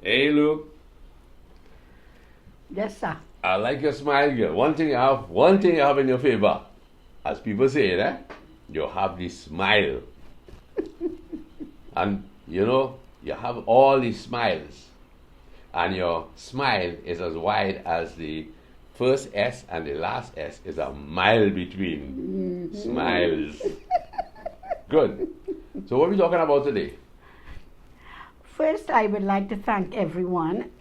Hey, Luke. Yes, sir. I like your smile, girl. One thing you have in your favor. As people say, you have this smile. And you have all these smiles. And your smile is as wide as the first S and the last S is a mile between smiles. Good. So what are we talking about today? First, I would like to thank everyone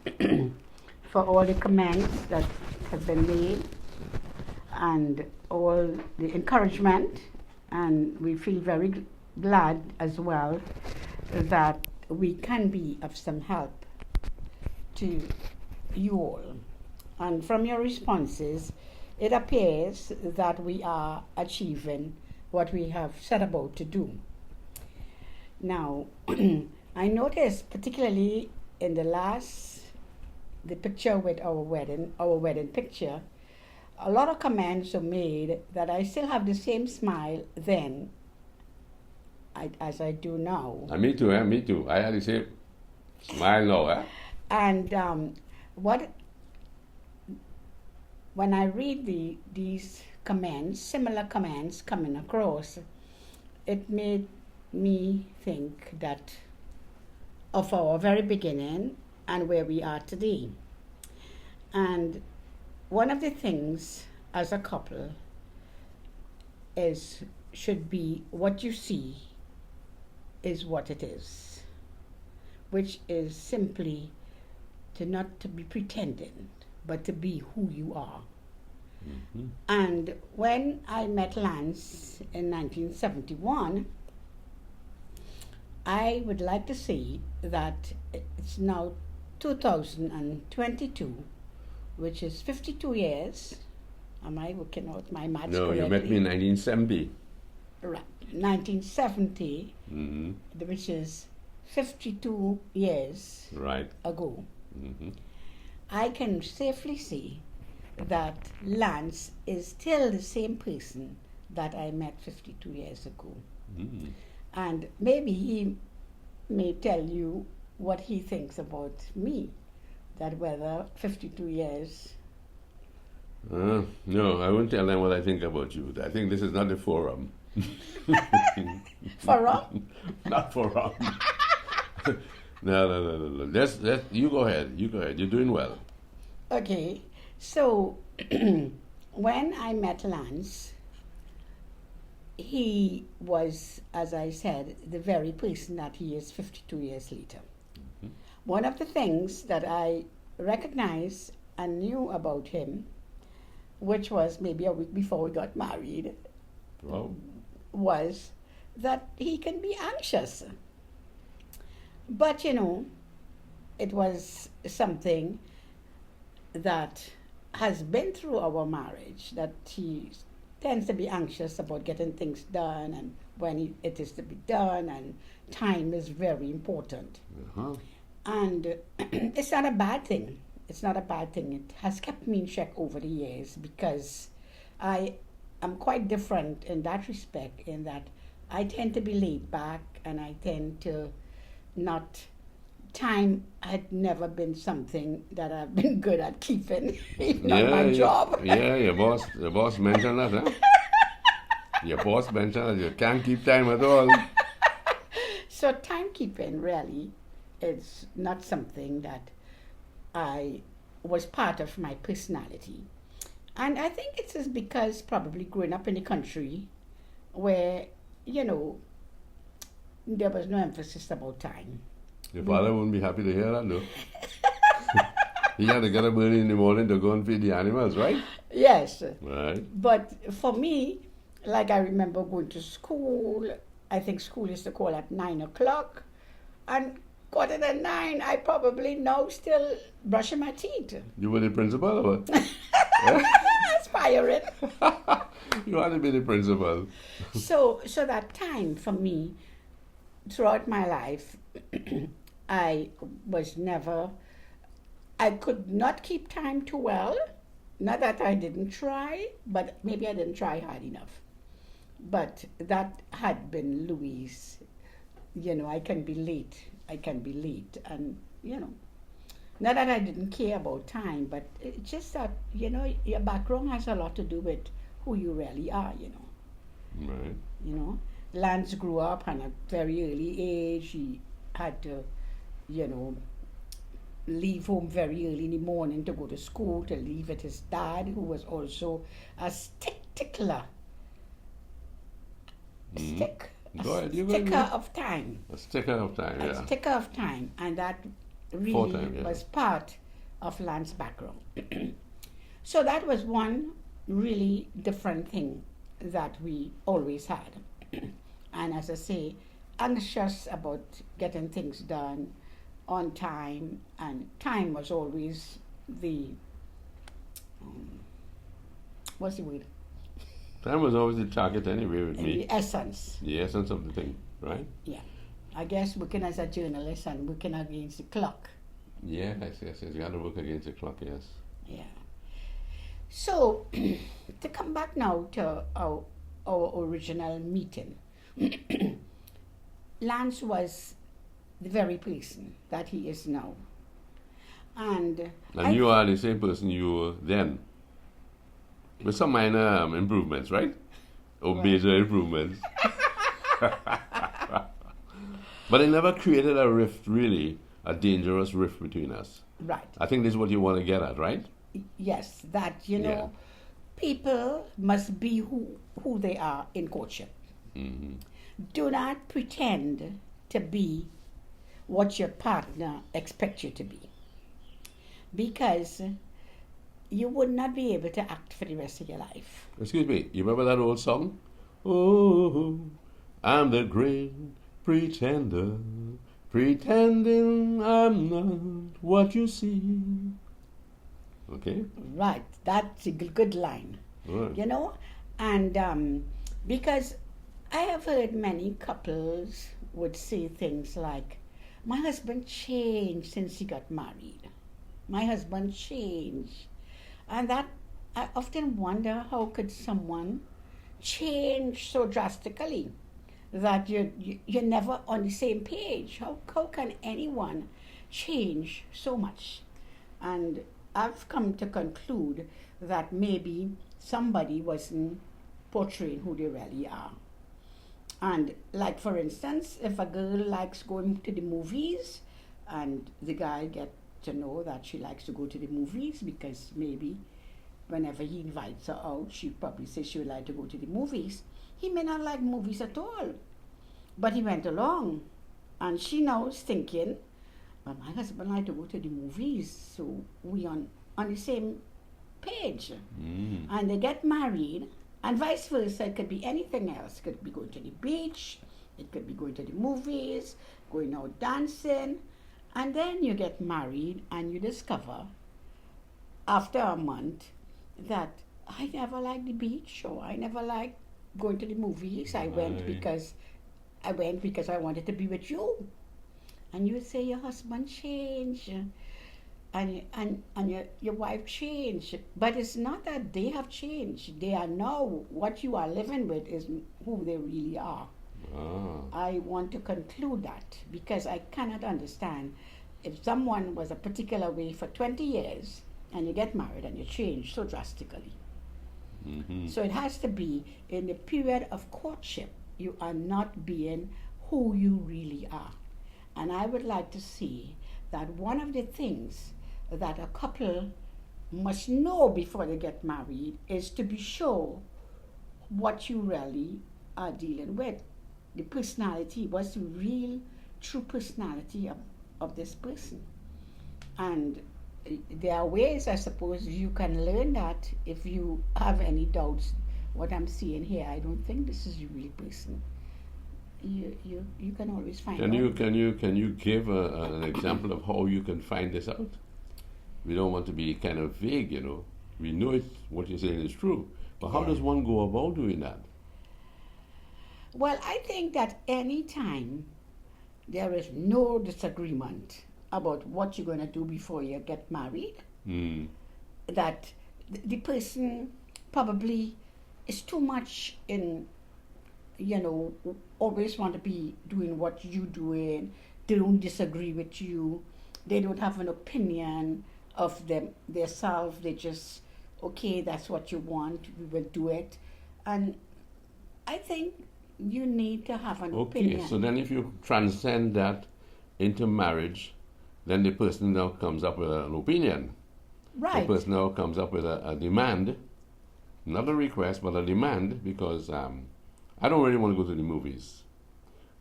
for all the comments that have been made and all the encouragement. And we feel very glad as well that we can be of some help to you all. And from your responses, it appears that we are achieving what we have set about to do. Now, I noticed particularly in the picture with our wedding picture, a lot of comments are made that I still have the same smile then as I do now. Me too. I had the same smile now. And when I read these comments, similar comments coming across, it made me think that of our very beginning and where we are today. And one of the things as a couple should be what you see is what it is, which is simply not to be pretending, but to be who you are. Mm-hmm. And when I met Lance in 1971, I would like to say that it's now 2022, which is 52 years. Am I working out my maths correctly? No, you met me in 1970. Right, 1970, which is 52 years ago. Mm-hmm. I can safely say that Lance is still the same person that I met 52 years ago. Mm-hmm. And maybe he may tell you what he thinks about me, that whether 52 years... No, I won't tell them what I think about you. I think this is not the forum. Forum? Not forum. No. You go ahead. You're doing well. Okay. So, when I met Lance, he was, as I said, the very person that he is 52 years later. Mm-hmm. One of the things that I recognized and knew about him, which was maybe a week before we got married, was that he can be anxious. But, it was something that has been through our marriage, that he tends to be anxious about getting things done and when it is to be done, and time is very important. Uh-huh. And it's not a bad thing. It's not a bad thing. It has kept me in check over the years because I am quite different in that respect, in that I tend to be laid back and I tend to not... Time had never been something that I've been good at keeping, not my job. Yeah, your boss mentioned that, huh? Your boss mentioned that you can't keep time at all. So timekeeping really is not something that I was part of my personality. And I think it's just because probably growing up in the country where, there was no emphasis about time. Your father wouldn't be happy to hear that, no? He had to get up early in the morning to go and feed the animals, right? Yes. Right. But for me, like I remember going to school, I think school used to call at 9 o'clock, and 8:45, I probably now still brushing my teeth. You were the principal or what? Aspiring. You want to be the principal. So that time for me, throughout my life, I could not keep time too well. Not that I didn't try, but maybe I didn't try hard enough. But that had been Louise. I can be late. And, Not that I didn't care about time, but it's just that, your background has a lot to do with who you really are. Right. You know, Lance grew up at a very early age. He had to, you know, leave home very early in the morning to go to school, to leave with his dad, who was also a stickler, Mm. stick, Go ahead. You go sticker ahead. of time, A sticker of time. a Yeah. sticker of time, and that Full really time. Yeah. was part of Lance's background. So that was one really different thing that we always had. And as I say, anxious about getting things done on time, and time was always the um, what's the word? Time was always the target anyway with me. The essence. The essence of the thing, right? Yeah, I guess working as a journalist and working against the clock. Yes, yes, yes. You got to work against the clock. Yes. Yeah. So to come back now to our original meeting, Lance was the very person that he is now. And And you are the same person you were then, with some minor improvements, right? Or Right. major improvements. But it never created a rift, really, a dangerous rift between us. right, I think this is what you want to get at, right? yes, that Yeah. people must be who they are in courtship. Hmm. Do not pretend to be what your partner expects you to be, because you would not be able to act for the rest of your life. Excuse me, you remember that old song? Oh, I'm the great pretender, pretending I'm not what you see. Okay? Right, that's a good line. All you right. know and because I have heard many couples would say things like, my husband changed since he got married, my husband changed. And that, I often wonder, how could someone change so drastically that you're never on the same page? How can anyone change so much? And I've come to conclude that maybe somebody wasn't portraying who they really are. And, like, for instance, if a girl likes going to the movies and the guy get to know that she likes to go to the movies, because maybe whenever he invites her out, she probably says she would like to go to the movies. He may not like movies at all, but he went along. And she now is thinking, well, my husband like to go to the movies, so we on the same page. Mm. And they get married, and vice versa. It could be anything else. It could be going to the beach, it could be going to the movies, going out dancing. And then you get married and you discover after a month that I never liked the beach, or I never liked going to the movies. I went Right. because I wanted to be with you. And you say your husband changed, and your wife changed. But it's not that they have changed. They are now, what you are living with is who they really are. Ah. I want to conclude that, because I cannot understand if someone was a particular way for 20 years and you get married and you change so drastically. Hmm. So it has to be in the period of courtship, you are not being who you really are. And I would like to see that one of the things that a couple must know before they get married is to be sure what you really are dealing with. The personality, what's the real, true personality of this person. And there are ways, I suppose, you can learn that. If you have any doubts, what I'm seeing here, I don't think this is the real person. You can always find Can out. can you give an example of how you can find this out? We don't want to be kind of vague, you know. We know it, what you're saying is true, but how Yeah. does one go about doing that? Well, I think that any time there is no disagreement about what you're going to do before you get married, Mm. that the person probably is too much in, always want to be doing what you doing. They don't disagree with you, they don't have an opinion of themselves. They just, okay, that's what you want, we will do it. And I think you need to have an Okay, opinion. so then if you transcend that into marriage, then the person now comes up with an opinion. Right. The person now comes up with a demand, not a request, but a demand, because I don't really want to go to the movies.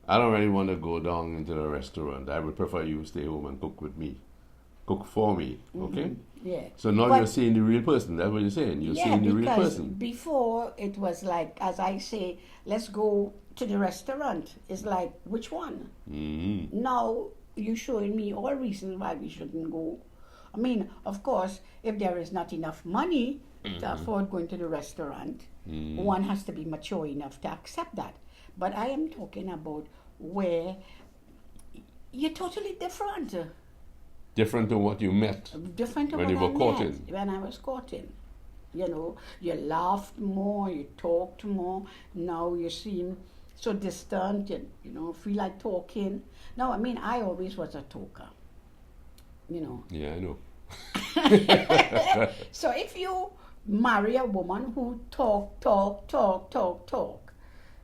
I don't really want to go down into the restaurant. I would prefer you stay home and cook with me. Cook for me, okay? Yeah. So now But- you're seeing the real person. That's what you're saying. You're yeah, seeing the real because person. before it was like, as I say, let's go to the restaurant. It's like, which one? Mm-hmm. Now you're showing me all reasons why we shouldn't go. I mean, of course, if there is not enough money to afford going to the restaurant, one has to be mature enough to accept that. But I am talking about where you're totally different. Different to what you met. Different to When what you were I met courting. when I was courting. You know, you laughed more, you talked more. Now you seem so distant, you know, feel like talking. No, I mean, I always was a talker. You know. Yeah, I know. So if you marry a woman who talk,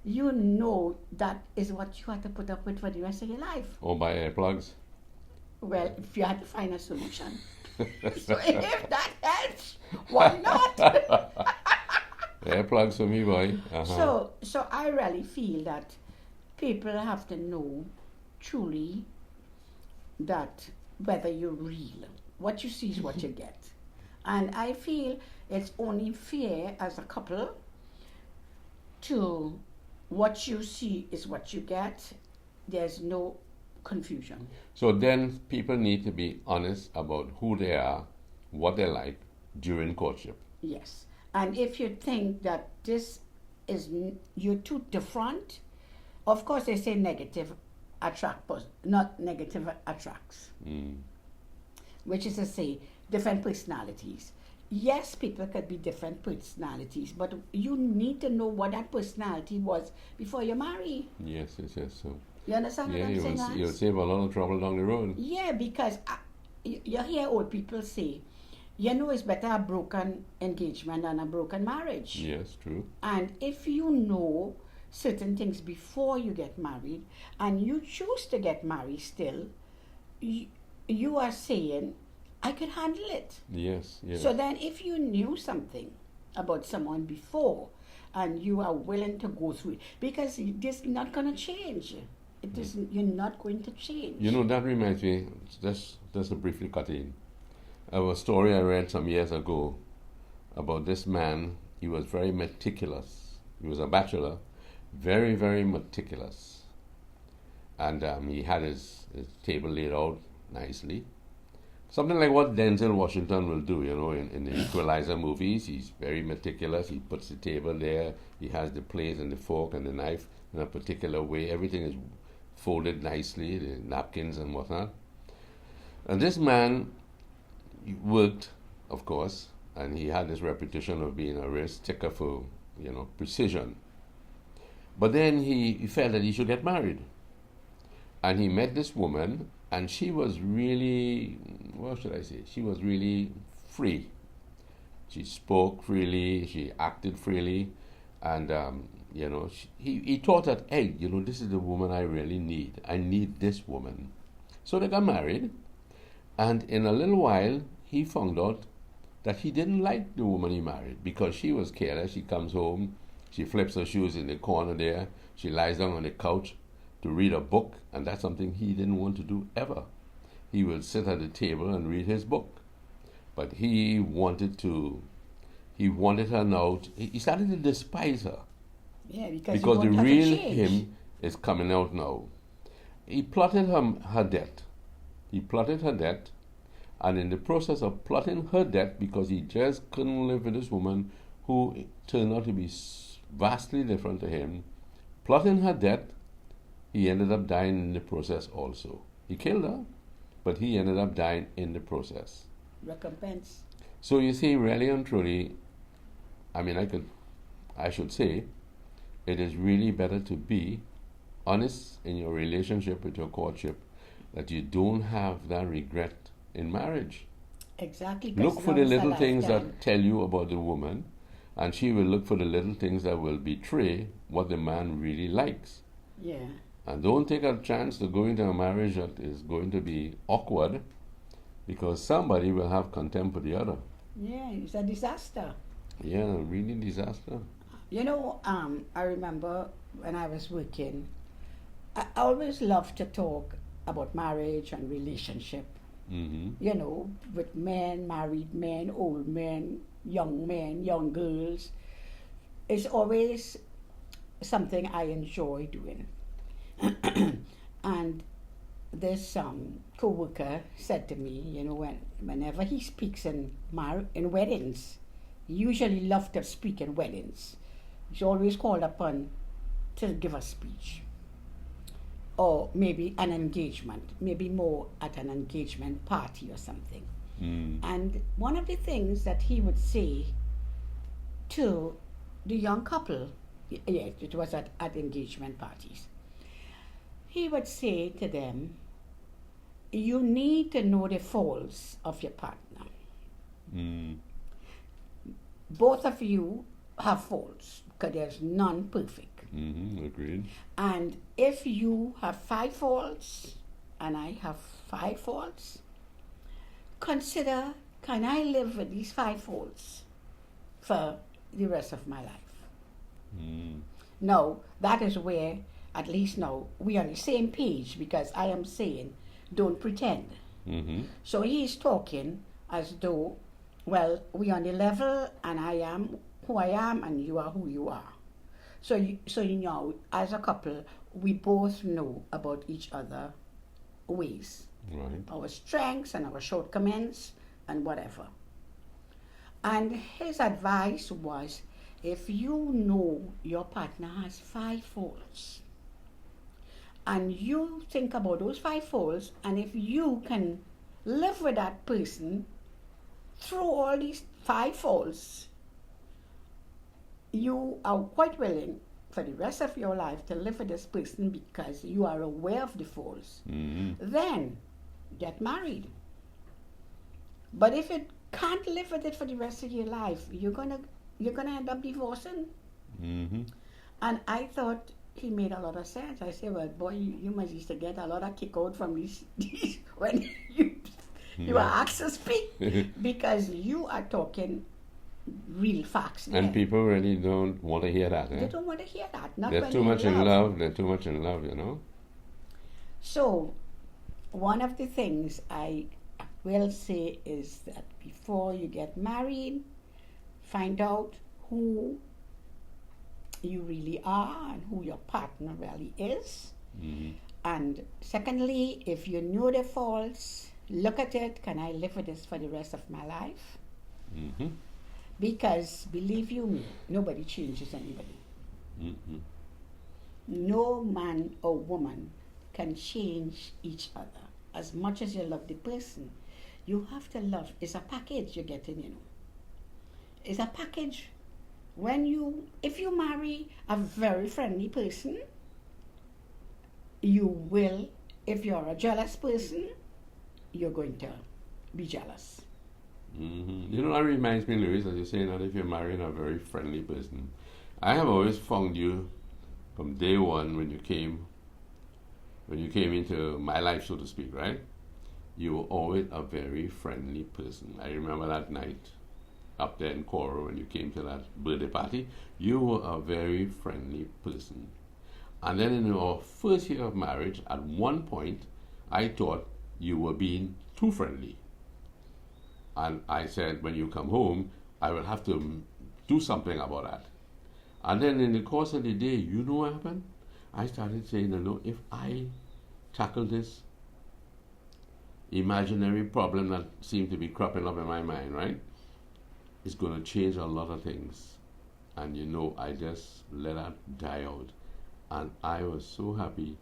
you know that is what you have to put up with for the rest of your life. Or buy earplugs. Well, if you had to find a solution. So if that helps, why not? Earplugs for me, boy. Uh-huh. So I really feel that people have to know truly that whether you're real, what you see is what you get. And I feel it's only fair as a couple to what you see is what you get. There's no confusion. So then people need to be honest about who they are, what they like during courtship. Yes. And if you think that this is, you're too different, of course they say negative not negative attracts. Which is to say, different personalities. Yes, people could be different personalities, but you need to know what that personality was before you marry. Yes. So You understand yeah, what I'm saying? you'll save a lot of trouble down the road. Yeah, because you hear old people say, you know, it's better a broken engagement than a broken marriage. Yes, true. And if you know certain things before you get married and you choose to get married still, you are saying, I could handle it. Yes. So then if you knew something about someone before and you are willing to go through it, because this is not going to change. It isn't, you're not going to change. You know, that reminds me, just to briefly cut in, of a story I read some years ago about this man. He was very meticulous. He was a bachelor, very, very meticulous. And he had his table laid out nicely. Something like what Denzel Washington will do, you know, in the Equalizer movies. He's very meticulous. He puts the table there. He has the plate and the fork and the knife in a particular way. Everything is folded nicely, the napkins and whatnot. And this man worked, of course, and he had this reputation of being a real sticker for, you know, precision. But then he felt that he should get married. And he met this woman, and she was really, what should I say? She was really free. She spoke freely, she acted freely, and you know, he thought that, hey, you know, this is the woman I really need. I need this woman. So they got married, and in a little while, he found out that he didn't like the woman he married because she was careless. She comes home, she flips her shoes in the corner there, she lies down on the couch to read a book, and that's something he didn't want to do ever. He would sit at the table and read his book. But he wanted her now, he started to despise her. Yeah, Because you the want her to real change. him is coming out now. He plotted her debt. He plotted her debt, and in the process of plotting her debt, because he just couldn't live with this woman who turned out to be vastly different to him, plotting her debt, he ended up dying in the process also. He killed her, but he ended up dying in the process. Recompense. So you see, really and truly, I mean, I should say, it is really better to be honest in your relationship with your courtship that you don't have that regret in marriage. Exactly. Look for the Because now it's a little things lifetime. that tell you about the woman, and she will look for the little things that will betray what the man really likes. Yeah. And don't take a chance to go into a marriage that is going to be awkward, because somebody will have contempt for the other. Yeah, it's a disaster. Yeah, really disaster. You know, I remember when I was working, I always loved to talk about marriage and relationship. Mm-hmm. You know, with men, married men, old men, young girls. It's always something I enjoy doing. And this co-worker said to me, you know, whenever he speaks in weddings, he usually loved to speak in weddings. He's always called upon to give a speech, or maybe an engagement, maybe more at an engagement party or something. Mm. And one of the things that he would say to the young couple, yes, it was at engagement parties, he would say to them, you need to know the faults of your partner. Mm. Both of you have faults because there's none perfect. Mm-hmm. Agreed. And if you have 5 faults and I have 5 faults, consider, can I live with these 5 faults for the rest of my life? Mm. Now, that is where, at least now, we are on the same page, because I am saying, don't pretend. Mm-hmm. So he's talking as though, well, we are on the level, and I am who I am, and you are who you are. So you know, as a couple, we both know about each other ways, Right. our strengths and our shortcomings and whatever. And his advice was, if you know your partner has 5 faults, and you think about those 5 faults, and if you can live with that person through all these 5 faults, you are quite willing for the rest of your life to live with this person because you are aware of the faults. Mm-hmm. Then get married. But if you can't live with it for the rest of your life, you're gonna end up divorcing. Mm-hmm. And I thought he made a lot of sense. I said, well, boy, you must used to get a lot of kick out from these when you are asked to speak, because you are talking real facts. And there. people really don't want to hear that. They Eh? don't want to hear that. Not They're when too you're much in love. They're too much in love, you know. So, one of the things I will say is that before you get married, find out who you really are and who your partner really is. Mm-hmm. And secondly, if you know the faults, look at it. Can I live with this for the rest of my life? Mm-hmm. Because believe you me, nobody changes anybody. Mm-hmm. No man or woman can change each other. As much as you love the person, you have to love. It's a package you're getting, you know. It's a package. If you marry a very friendly person, you will, if you're a jealous person, you're going to be jealous. Mm-hmm. You know, that reminds me, Louis, as you're saying that if you're marrying a very friendly person, I have always found you from day one when you came into my life, so to speak, right? You were always a very friendly person. I remember that night up there in Coro when you came to that birthday party. You were a very friendly person. And then in our first year of marriage, at one point, I thought you were being too friendly. And I said, when you come home, I will have to do something about that. And then in the course of the day, you know what happened? I started saying, if I tackle this imaginary problem that seemed to be cropping up in my mind, right? It's going to change a lot of things. And I just let that die out. And I was so happy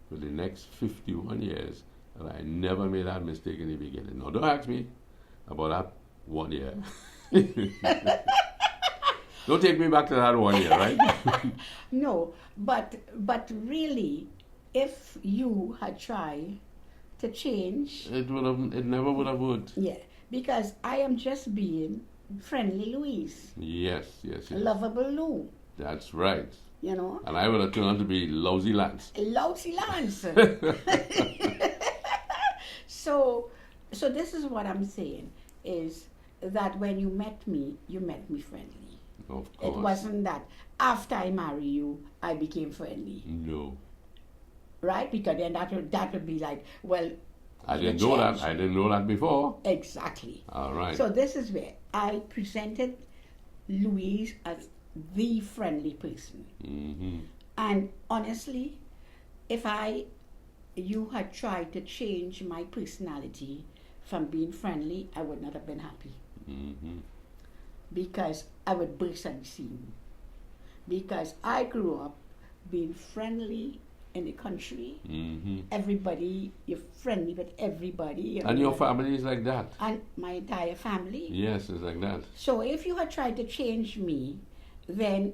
for the next 51 years that I never made that mistake in the beginning. Now, don't ask me about that 1 year. Don't take me back to that 1 year, right? No, but really, if you had tried to change. It never would have worked. Yeah, because I am just being friendly Louise, Yes. lovable Lou, That's right. you know, And I would have turned out to be lousy Lance. lousy Lance. So this is what I'm saying, is that when you met me friendly. Of It course. wasn't that after I marry you, I became friendly, No. right? Because then that would be like, well, I you didn't know that. changed. I didn't know that before. Exactly. All right. So this is where I presented Louise as the friendly person. Mm-hmm. And honestly, if you had tried to change my personality from being friendly, I would not have been happy. Mm-hmm. Because I would burst at the seam. Because I grew up being friendly in the country. Mm-hmm. Everybody, you're friendly with everybody. And your family is like that? And my entire family. Yes, it's like that. So if you had tried to change me, then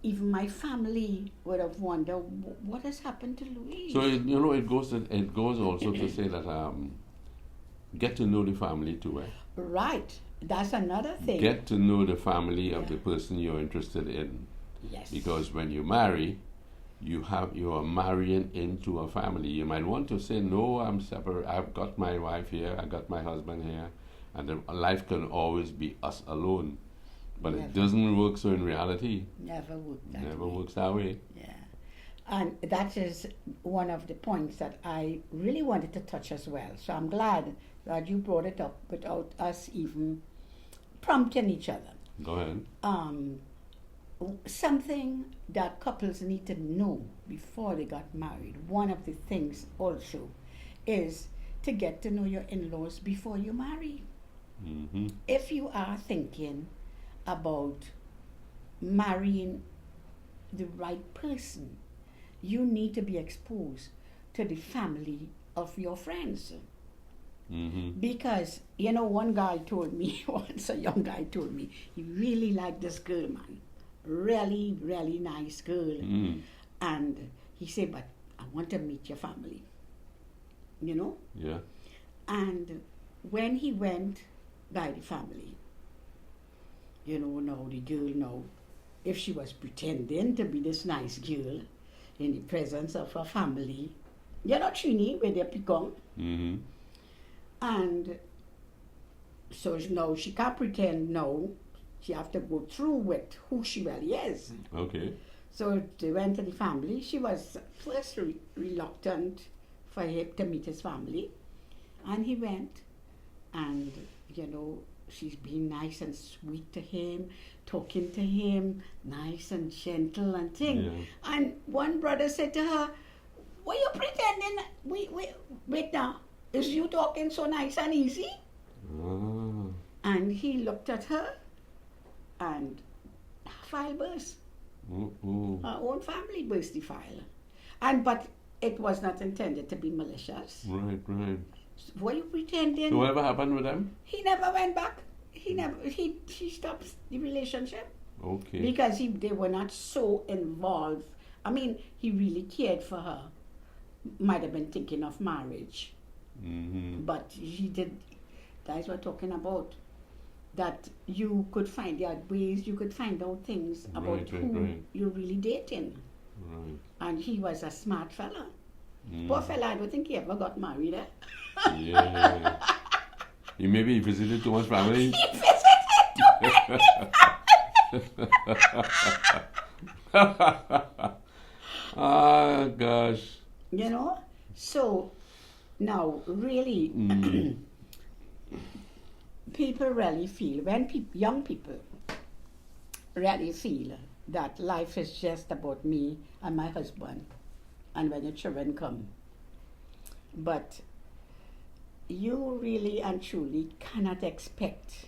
even my family would have wondered what has happened to Louise. So it goes also to say that get to know the family too. Right, that's another thing. Get to know the family of the person you're interested in. Yes. Because when you marry, you are marrying into a family. You might want to say, no, I'm separate. I've got my wife here. I got my husband here, and the life can always be us alone. But Never. it doesn't work so in reality. Never worked that Never way. works that way. Yeah. And that is one of the points that I really wanted to touch as well. So I'm glad that you brought it up without us even prompting each other. Go ahead. Something that couples need to know before they got married, one of the things also is to get to know your in-laws before you marry. Mm-hmm. If you are thinking about marrying the right person, you need to be exposed to the family of your friends. Mm-hmm. Because, one guy told me once, a young guy told me, he really liked this girl, man. Really, really nice girl. Mm. And he said, but I want to meet your family. Yeah. And when he went by the family, now the girl, if she was pretending to be this nice girl in the presence of her family, Trini, where they become. Mm-hmm. And so now she can't pretend now. She have to go through with who she really is. Okay. So they went to the family. She was first reluctant for him to meet his family. And he went, and, she's being nice and sweet to him, talking to him, nice and gentle and thing. Yeah. And one brother said to her, "Were you pretending? Wait now, is you talking so nice and easy?" Ah. And he looked at her, and her file burst. Mm-mm. Her own family burst the file. But it was not intended to be malicious. Right. Were you pretending? So whatever happened with them? He never went back. He stopped the relationship. Okay. Because they were not so involved. I mean, he really cared for her. Might have been thinking of marriage. Mm-hmm. But he did. Guys were talking about that you could find out ways, you could find out things about who you're really dating. Right. And he was a smart fella. Mm. Poor fella, I don't think he ever got married. Yeah. He maybe visited too much family. He visited too many. Ah, gosh. So now really people really feel, when young people really feel that life is just about me and my husband and when your children come. But you really and truly cannot expect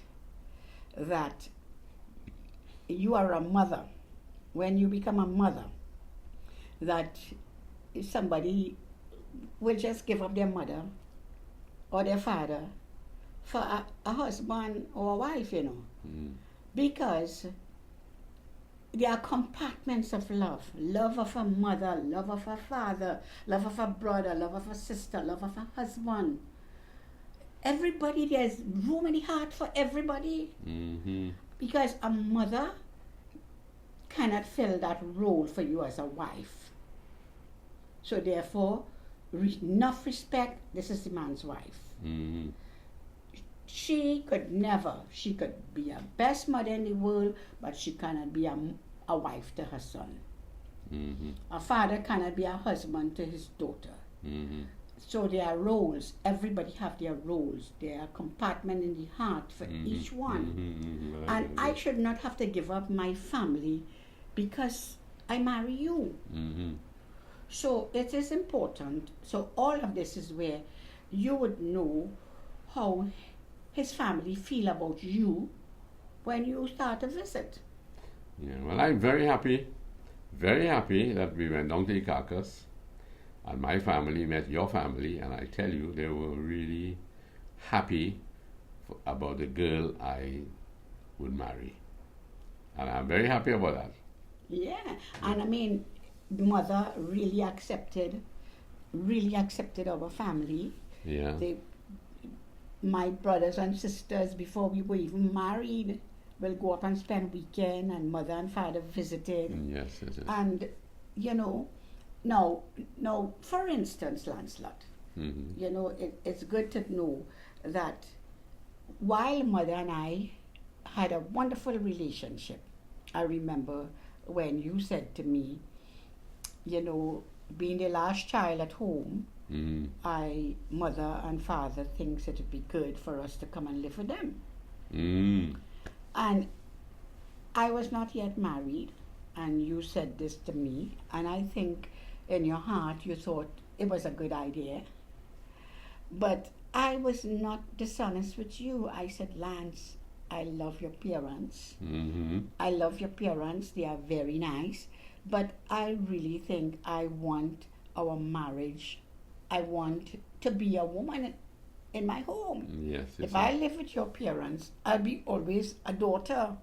that you are a mother. When you become a mother, that somebody will just give up their mother or their father for a husband or a wife, Mm. because there are compartments of love. Love of a mother, love of a father, love of a brother, love of a sister, love of a husband. Everybody, there's room in the heart for everybody. Mm-hmm. Because a mother cannot fill that role for you as a wife. So therefore, enough respect, this is the man's wife. Mm-hmm. She could be a best mother in the world, but she cannot be a wife to her son. Mm-hmm. A father cannot be a husband to his daughter. Mm-hmm. So there are roles. Everybody have their roles. There are compartment in the heart for each one. Mm-hmm. And I should not have to give up my family because I marry you. Mm-hmm. So it is important. So all of this is where you would know how his family feel about you when you start a visit. Yeah, well, I'm very happy that we went down to the carcass and my family met your family, and I tell you, they were really happy about the girl I would marry. And I'm very happy about that. Yeah, and I mean, mother really accepted our family. Yeah. My brothers and sisters, before we were even married, will go up and spend weekend, and mother and father visited. Yes. And you know, now, for instance, Lancelot, Mm-hmm. you know, it's good to know that while mother and I had a wonderful relationship, I remember when you said to me, you know, being the last child at home, Mm-hmm. mother and father thinks it would be good for us to come and live with them. Mm. And I was not yet married, and you said this to me, and I think in your heart you thought it was a good idea. But I was not dishonest with you. I said, Lance, I love your parents. Mm-hmm. I love your parents. They are very nice. But I really think I want our marriage. I want to be a woman in my home. Yes. If I live with your parents, I'll be always a daughter.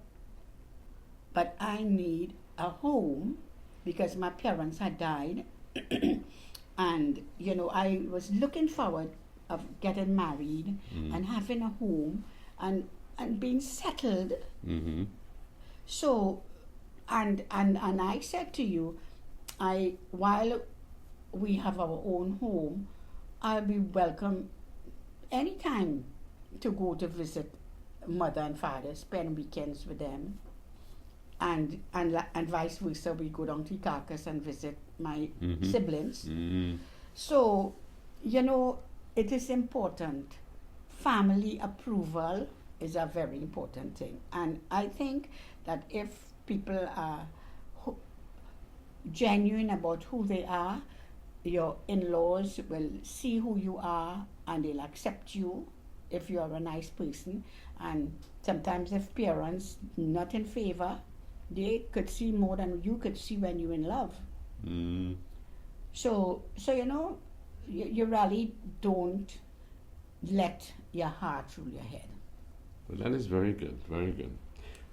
But I need a home because my parents had died. And, you know, I was looking forward of getting married and having a home and being settled. Mm-hmm. So, and I said to you, while we have our own home, I'll be welcome anytime to go to visit mother and father, spend weekends with them, and vice versa. We go down to Carcass and visit my siblings. Mm-hmm. So, you know, it is important. Family approval is a very important thing, and I think that if people are genuine about who they are, your in-laws will see who you are and they'll accept you if you are a nice person. And sometimes if parents not in favor, they could see more than you could see when you're in love. Mm. So you know, you really don't let your heart rule your head. Well, that is very good, very good.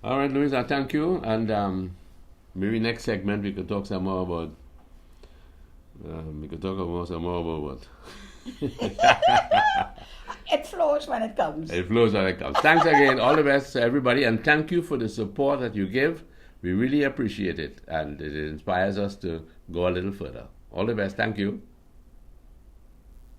All right, Louisa, thank you. And maybe next segment we could talk some more about. Some more about what? It flows when it comes. It flows when it comes. Thanks again. All the best to everybody, and thank you for the support that you give. We really appreciate it, and it inspires us to go a little further. All the best. Thank you.